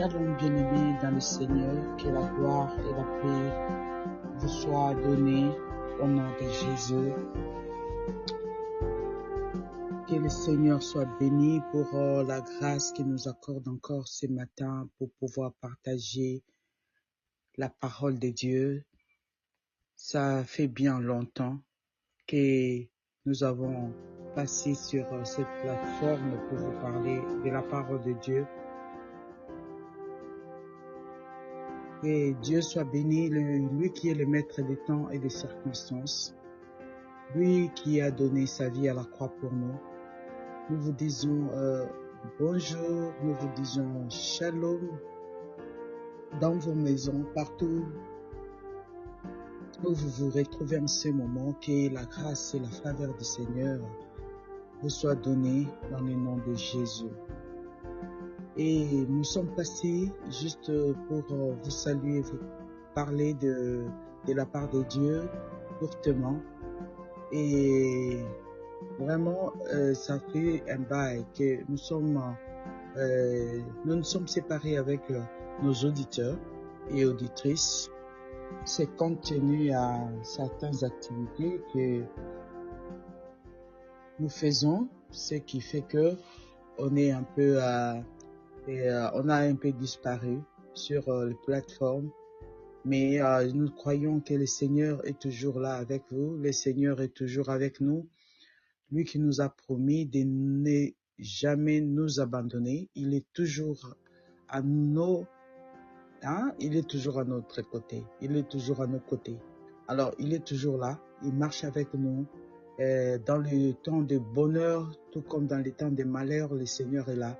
Shalom bien-aimés dans le Seigneur, que la gloire et la paix vous soient données au nom de Jésus. Que le Seigneur soit béni pour la grâce qu'il nous accorde encore ce matin pour pouvoir partager la parole de Dieu. Ça fait bien longtemps que nous avons passé sur cette plateforme pour vous parler de la parole de Dieu. Que Dieu soit béni, lui qui est le maître des temps et des circonstances, lui qui a donné sa vie à la croix pour nous. Nous vous disons bonjour, nous vous disons shalom dans vos maisons, partout où vous vous retrouvez en ce moment. Que la grâce et la faveur du Seigneur vous soient données dans le nom de Jésus. Et nous sommes passés juste pour vous saluer, vous parler de la part de Dieu courtement. Et vraiment, ça fait un bail que nous nous sommes séparés avec nos auditeurs et auditrices. C'est compte tenu à certaines activités que nous faisons, ce qui fait que on est un peu on a un peu disparu sur les plateformes, mais nous croyons que le Seigneur est toujours là avec vous, le Seigneur est toujours avec nous, lui qui nous a promis de ne jamais nous abandonner, il est toujours à il est toujours à notre côté, il est toujours à nos côtés. Alors il est toujours là, il marche avec nous, dans les temps de bonheur, tout comme dans les temps de malheur, le Seigneur est là.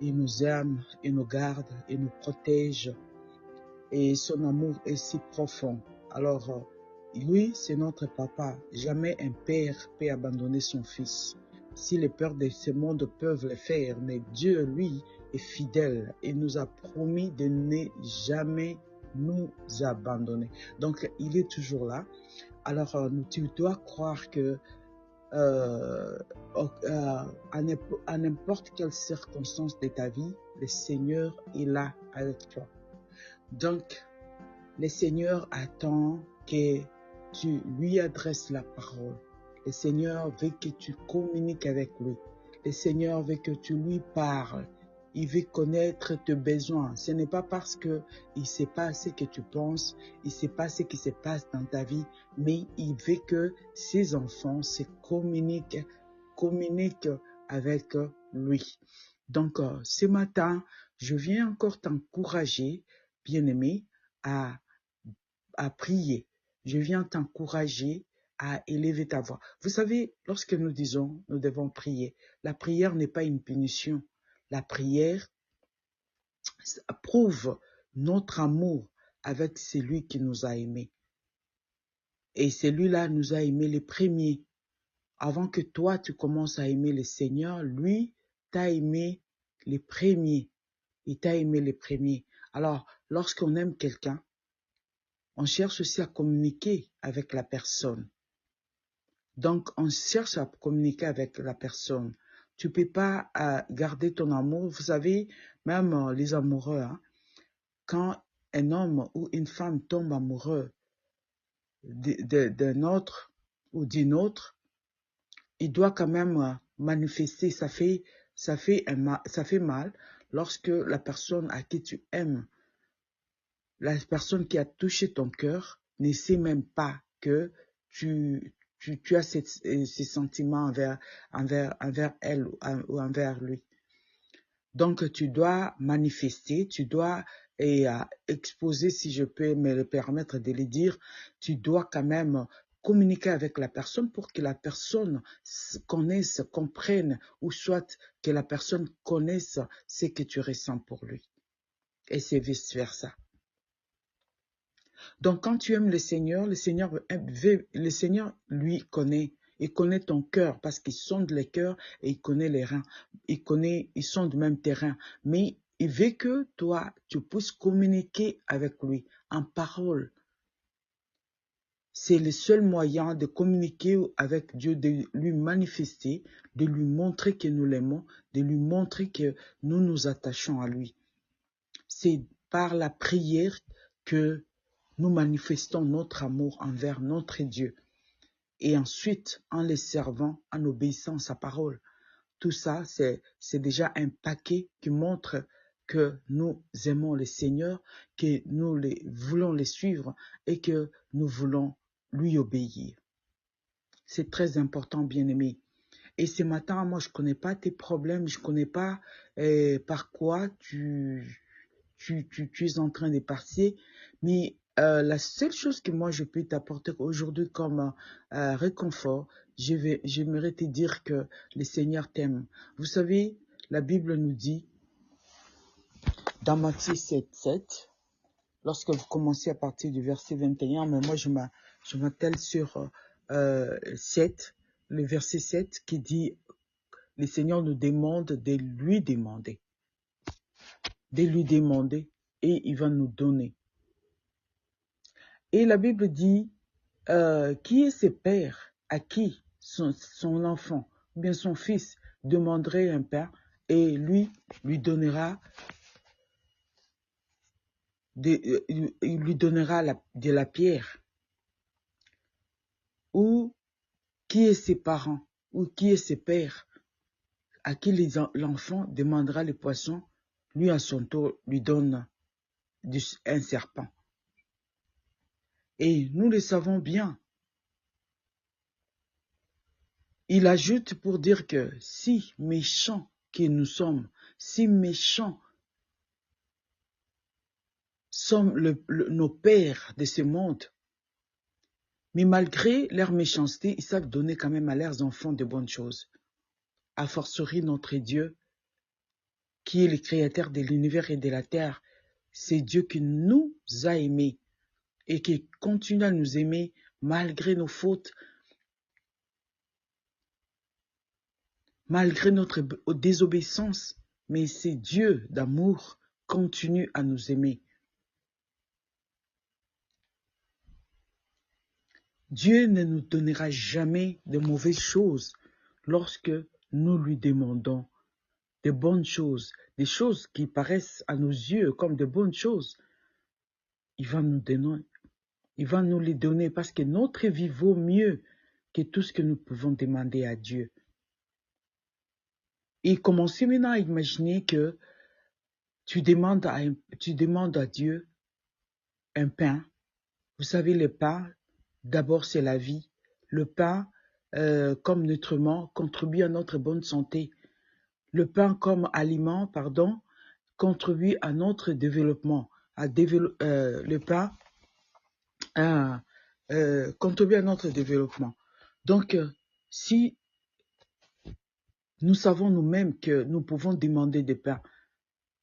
Il nous aime, il nous garde, il nous protège et son amour est si profond. Alors, lui, c'est notre papa. Jamais un père peut abandonner son fils. Si les peurs de ce monde peuvent le faire, mais Dieu, lui, est fidèle et nous a promis de ne jamais nous abandonner. Donc, il est toujours là. Alors, tu dois croire que à n'importe quelle circonstance de ta vie, le Seigneur est là avec toi. Donc, le Seigneur attend que tu lui adresses la parole. Le Seigneur veut que tu communiques avec lui. Le Seigneur veut que tu lui parles. Il veut connaître tes besoins. Ce n'est pas parce que il sait pas ce que tu penses, il sait pas ce qui se passe dans ta vie, mais il veut que ses enfants se communiquent avec lui. Donc, ce matin, je viens encore t'encourager, bien-aimé, à prier. Je viens t'encourager à élever ta voix. Vous savez, lorsque nous disons nous devons prier, la prière n'est pas une punition. La prière prouve notre amour avec celui qui nous a aimés. Et celui-là nous a aimés les premiers. Avant que toi, tu commences à aimer le Seigneur, lui t'a aimé les premiers. Il t'a aimé les premiers. Alors, lorsqu'on aime quelqu'un, on cherche aussi à communiquer avec la personne. Donc, on cherche à communiquer avec la personne. Tu peux pas garder ton amour. Vous savez, même les amoureux, quand un homme ou une femme tombe amoureux d'un autre ou d'une autre, il doit quand même manifester. Ça fait mal lorsque la personne à qui tu aimes, la personne qui a touché ton cœur, ne sait même pas que tu as ces sentiments envers elle ou envers lui. Donc, tu dois manifester, tu dois exposer, si je peux me le permettre de le dire, tu dois quand même communiquer avec la personne pour que la personne connaisse, comprenne, ou soit que la personne connaisse ce que tu ressens pour lui. Et c'est vice-versa. Donc, quand tu aimes le Seigneur, le Seigneur, lui, connaît. Il connaît ton cœur parce qu'il sonde les cœurs et il connaît les reins. Il sonde même tes reins. Mais il veut que toi, tu puisses communiquer avec lui en parole. C'est le seul moyen de communiquer avec Dieu, de lui manifester, de lui montrer que nous l'aimons, de lui montrer que nous nous attachons à lui. c'est par la prière que nous manifestons notre amour envers notre Dieu. Et ensuite, en les servant, en obéissant à sa parole. Tout ça, c'est déjà un paquet qui montre que nous aimons le Seigneur, que nous voulons les suivre et que nous voulons lui obéir. C'est très important, bien-aimé. Et ce matin, moi, je ne connais pas tes problèmes, je ne connais pas par quoi tu es en train de passer, mais la seule chose que moi, je peux t'apporter aujourd'hui comme réconfort, j'aimerais te dire que le Seigneur t'aime. Vous savez, la Bible nous dit, dans Matthieu 7, lorsque vous commencez à partir du verset 21, mais moi, je m'attelle sur 7, le verset 7 qui dit, le Seigneur nous demande de lui demander, et il va nous donner. Et la Bible dit, qui est ce père à qui son enfant, ou bien son fils, demanderait un pain et lui donnera il lui donnera de la pierre? Ou qui est ses parents, ou qui est ses pères à qui l'enfant demandera le poisson, lui à son tour lui donne un serpent? Et nous le savons bien. Il ajoute pour dire que si méchants que nous sommes, si méchants sont nos pères de ce monde, mais malgré leur méchanceté, ils savent donner quand même à leurs enfants de bonnes choses. A fortiori notre Dieu, qui est le créateur de l'univers et de la terre, c'est Dieu qui nous a aimés et qui continue à nous aimer malgré nos fautes, malgré notre désobéissance. Mais c'est Dieu d'amour continue à nous aimer. Dieu ne nous donnera jamais de mauvaises choses lorsque nous lui demandons de bonnes choses, des choses qui paraissent à nos yeux comme de bonnes choses. Il va nous les donner parce que notre vie vaut mieux que tout ce que nous pouvons demander à Dieu. Et commencez maintenant à imaginer que tu demandes à Dieu un pain. Vous savez, le pain, d'abord c'est la vie. Le pain, comme nutriment, contribue à notre bonne santé. Le pain comme aliment, contribue à notre développement. Le pain contribue à notre développement. Donc, si nous savons nous-mêmes que nous pouvons demander des pains,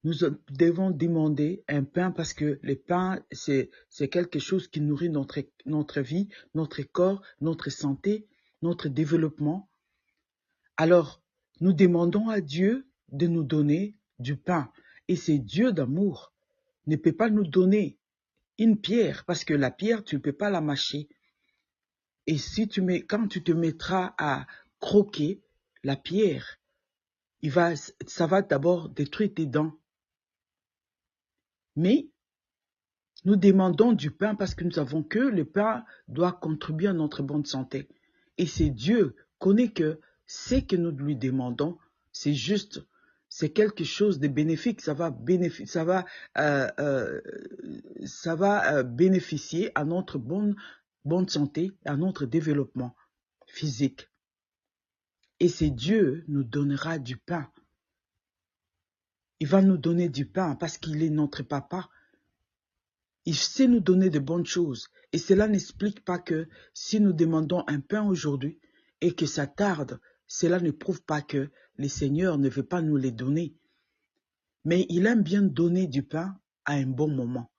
nous devons demander un pain parce que le pain, c'est quelque chose qui nourrit notre vie, notre corps, notre santé, notre développement. Alors, nous demandons à Dieu de nous donner du pain. Et c'est Dieu d'amour ne peut pas nous donner une pierre parce que la pierre, tu ne peux pas la mâcher. Et quand tu te mettras à croquer la pierre, ça va d'abord détruire tes dents. Mais nous demandons du pain parce que nous savons que le pain doit contribuer à notre bonne santé. Et c'est Dieu connaît que ce que nous lui demandons, c'est juste, c'est quelque chose de bénéfique. Ça va bénéficier à notre bonne santé, à notre développement physique. Et c'est Dieu nous donnera du pain. Il va nous donner du pain parce qu'il est notre papa. Il sait nous donner de bonnes choses. Et cela n'explique pas que si nous demandons un pain aujourd'hui et que ça tarde, cela ne prouve pas que le Seigneur ne veut pas nous les donner. Mais il aime bien donner du pain à un bon moment.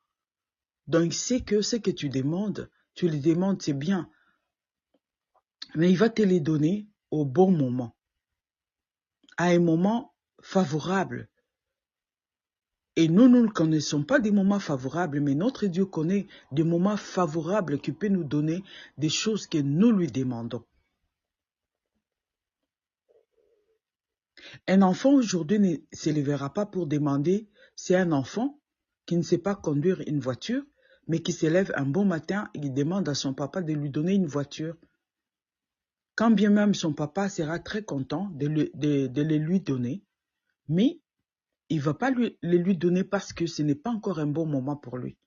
Donc il sait que ce que tu lui demandes, c'est bien. Mais il va te les donner au bon moment. À un moment favorable. Et nous ne connaissons pas des moments favorables, mais notre Dieu connaît des moments favorables qui peuvent nous donner des choses que nous lui demandons. Un enfant aujourd'hui ne se lèvera pas pour demander, c'est un enfant, qui ne sait pas conduire une voiture, mais qui se lève un bon matin et qui demande à son papa de lui donner une voiture. Quand bien même son papa sera très content de les lui donner, mais il ne va pas les lui donner parce que ce n'est pas encore un bon moment pour lui.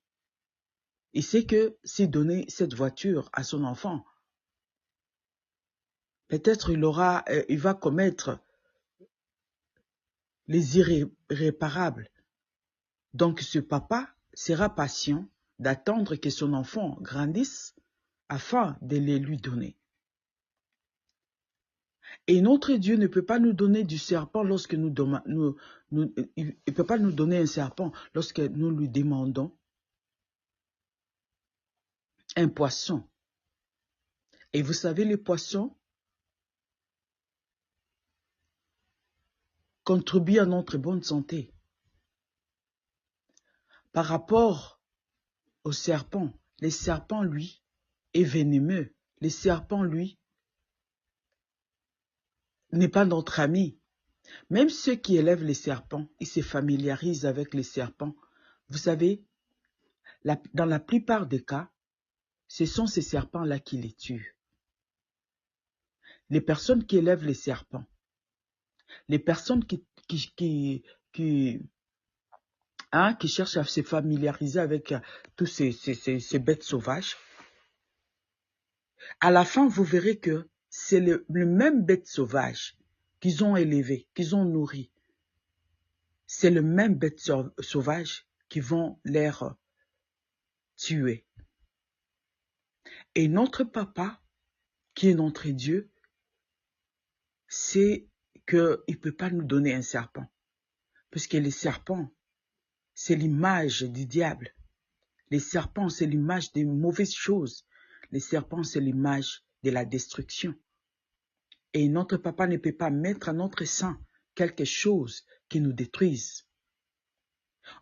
Il sait que s'il donnait cette voiture à son enfant, peut-être il va commettre les irréparables. Donc ce papa sera patient d'attendre que son enfant grandisse afin de les lui donner. Et notre Dieu ne peut pas nous donner du serpent lorsque il ne peut pas nous donner un serpent lorsque nous lui demandons un poisson. Et vous savez, les poissons contribuent à notre bonne santé. Par rapport au serpent, le serpent, lui, est venimeux. Le serpent, lui, n'est pas notre ami. Même ceux qui élèvent les serpents, ils se familiarisent avec les serpents. Vous savez, dans la plupart des cas, ce sont ces serpents-là qui les tuent. Les personnes qui élèvent les serpents, les personnes qui cherchent à se familiariser avec tous ces bêtes sauvages, à la fin, vous verrez que c'est le même bête sauvage qu'ils ont élevé, qu'ils ont nourri. C'est le même bête sauvage qui vont les tuer. Et notre papa, qui est notre Dieu, c'est qu'il ne peut pas nous donner un serpent. Parce que les serpents, c'est l'image du diable. Les serpents, c'est l'image des mauvaises choses. Les serpents, c'est l'image de la destruction. Et notre papa ne peut pas mettre à notre sein quelque chose qui nous détruise.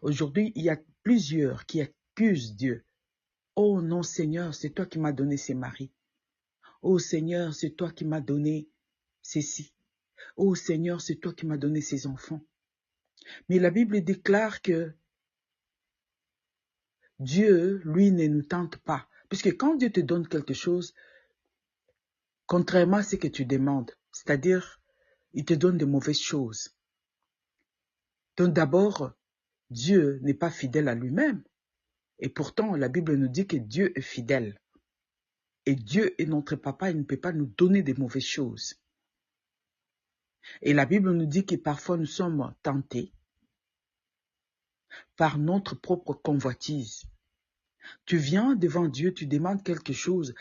Aujourd'hui, il y a plusieurs qui accusent Dieu. Oh non, Seigneur, c'est toi qui m'as donné ces maris. Oh Seigneur, c'est toi qui m'as donné ceci. Oh Seigneur, c'est toi qui m'as donné ces enfants. Mais la Bible déclare que Dieu, lui, ne nous tente pas. Puisque quand Dieu te donne quelque chose, contrairement à ce que tu demandes, c'est-à-dire, il te donne de mauvaises choses. Donc d'abord, Dieu n'est pas fidèle à lui-même. Et pourtant, la Bible nous dit que Dieu est fidèle. Et Dieu est notre papa, il ne peut pas nous donner de mauvaises choses. Et la Bible nous dit que parfois nous sommes tentés par notre propre convoitise. Tu viens devant Dieu, tu demandes quelque chose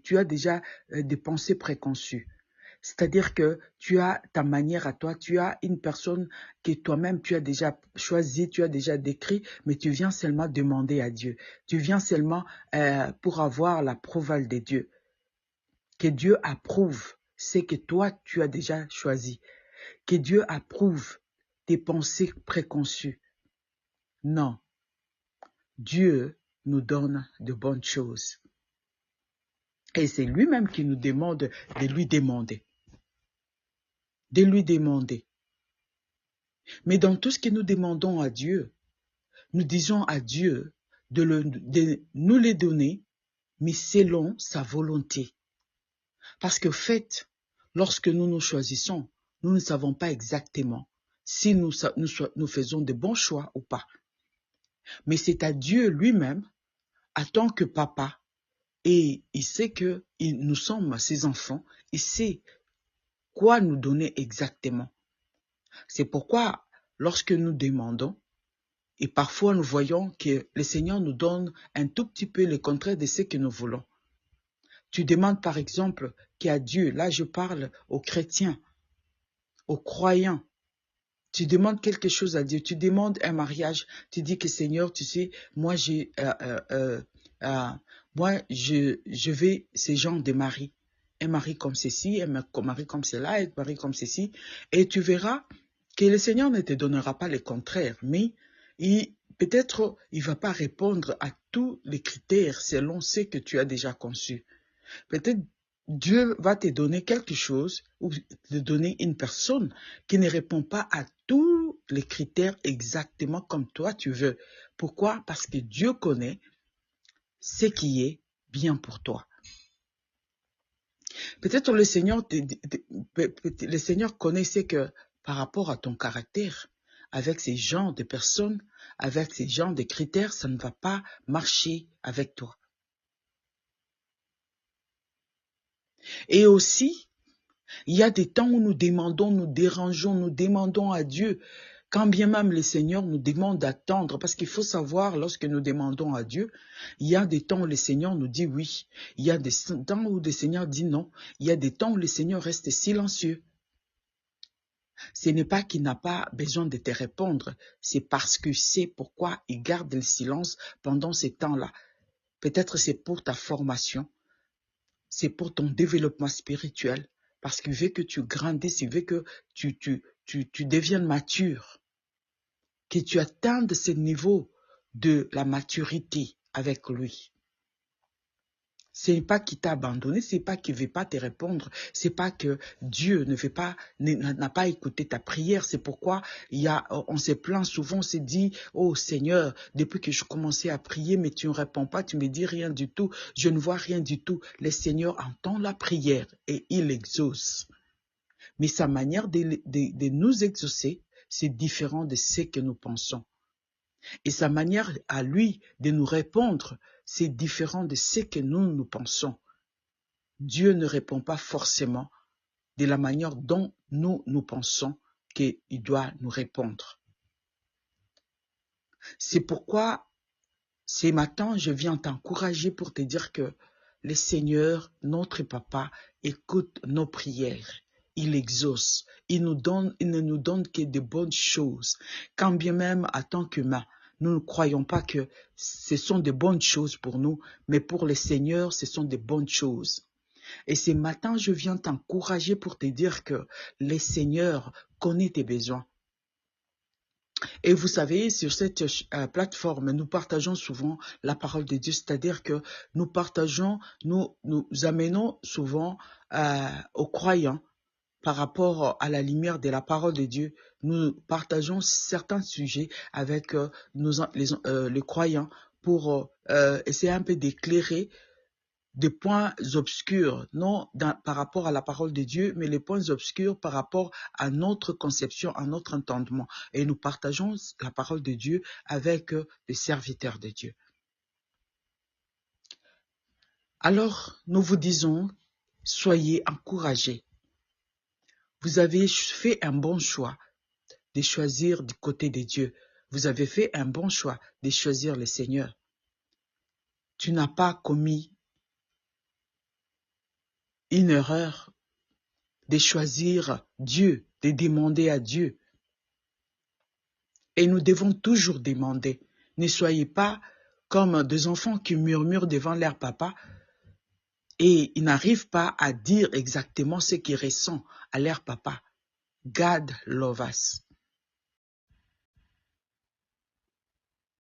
tu as déjà des pensées préconçues. C'est-à-dire que tu as ta manière à toi, tu as une personne que toi-même tu as déjà choisie, tu as déjà décrit, mais tu viens seulement demander à Dieu. Tu viens seulement pour avoir l'approval de Dieu. Que Dieu approuve ce que toi tu as déjà choisi. Que Dieu approuve tes pensées préconçues. Non. Dieu nous donne de bonnes choses. Et c'est lui-même qui nous demande de lui demander. De lui demander. Mais dans tout ce que nous demandons à Dieu, nous disons à Dieu de nous les donner, mais selon sa volonté. Parce que fait, lorsque nous nous choisissons, nous ne savons pas exactement si nous faisons de bons choix ou pas. Mais c'est à Dieu lui-même, en tant que papa, et il sait que nous sommes ses enfants, il sait quoi nous donner exactement. C'est pourquoi, lorsque nous demandons, et parfois nous voyons que le Seigneur nous donne un tout petit peu le contraire de ce que nous voulons. Tu demandes par exemple qu'à Dieu, là je parle aux chrétiens, aux croyants, tu demandes quelque chose à Dieu, tu demandes un mariage, tu dis que Seigneur, tu sais, moi je veux ce genre de mari. Un mari comme ceci, un mari comme cela, un mari comme ceci. Et tu verras que le Seigneur ne te donnera pas le contraire, mais peut-être il ne va pas répondre à tous les critères selon ce que tu as déjà conçu. Peut-être Dieu va te donner quelque chose ou te donner une personne qui ne répond pas à tous les critères exactement comme toi tu veux. Pourquoi? Parce que Dieu connaît ce qui est bien pour toi. Peut-être le Seigneur connaissait que par rapport à ton caractère, avec ces genres de personnes, avec ces genres de critères, ça ne va pas marcher avec toi. Et aussi, il y a des temps où nous demandons, nous dérangeons, nous demandons à Dieu, quand bien même le Seigneur nous demande d'attendre, parce qu'il faut savoir, lorsque nous demandons à Dieu, il y a des temps où le Seigneur nous dit oui, il y a des temps où le Seigneur dit non, il y a des temps où le Seigneur reste silencieux. Ce n'est pas qu'il n'a pas besoin de te répondre, c'est parce que c'est pourquoi il garde le silence pendant ces temps-là. Peut-être c'est pour ta formation, c'est pour ton développement spirituel, parce qu'il veut que tu grandisses, il veut que tu deviennes mature, que tu atteignes ce niveau de la maturité avec lui. Ce n'est pas qu'il t'a abandonné, ce n'est pas qu'il ne veut pas te répondre, ce n'est pas que Dieu n'a pas écouté ta prière. C'est pourquoi on se plaint souvent, on se dit, oh Seigneur, depuis que je commençais à prier, mais tu ne réponds pas, tu ne me dis rien du tout, je ne vois rien du tout. Le Seigneur entend la prière et il exauce. Mais sa manière de nous exaucer, c'est différent de ce que nous pensons. Et sa manière à lui de nous répondre, c'est différent de ce que nous pensons. Dieu ne répond pas forcément de la manière dont nous pensons qu'il doit nous répondre. C'est pourquoi, ce matin, je viens t'encourager pour te dire que le Seigneur, notre Papa, écoute nos prières. Il exauce. Il ne nous donne que de bonnes choses. Quand bien même, en tant qu'humains, nous ne croyons pas que ce sont de bonnes choses pour nous, mais pour le Seigneur, ce sont de bonnes choses. Et ce matin, je viens t'encourager pour te dire que le Seigneur connaît tes besoins. Et vous savez, sur cette plateforme, nous partageons souvent la parole de Dieu, c'est-à-dire que nous partageons, nous amenons souvent aux croyants par rapport à la lumière de la parole de Dieu. Nous partageons certains sujets avec les croyants pour essayer un peu d'éclairer des points obscurs, non par rapport à la parole de Dieu, mais les points obscurs par rapport à notre conception, à notre entendement. Et nous partageons la parole de Dieu avec les serviteurs de Dieu. Alors, nous vous disons, soyez encouragés. Vous avez fait un bon choix de choisir du côté de Dieu. Vous avez fait un bon choix de choisir le Seigneur. Tu n'as pas commis une erreur de choisir Dieu, de demander à Dieu. Et nous devons toujours demander. Ne soyez pas comme des enfants qui murmurent devant leur papa et ils n'arrivent pas à dire exactement ce qu'ils ressentent à leur papa. God love us.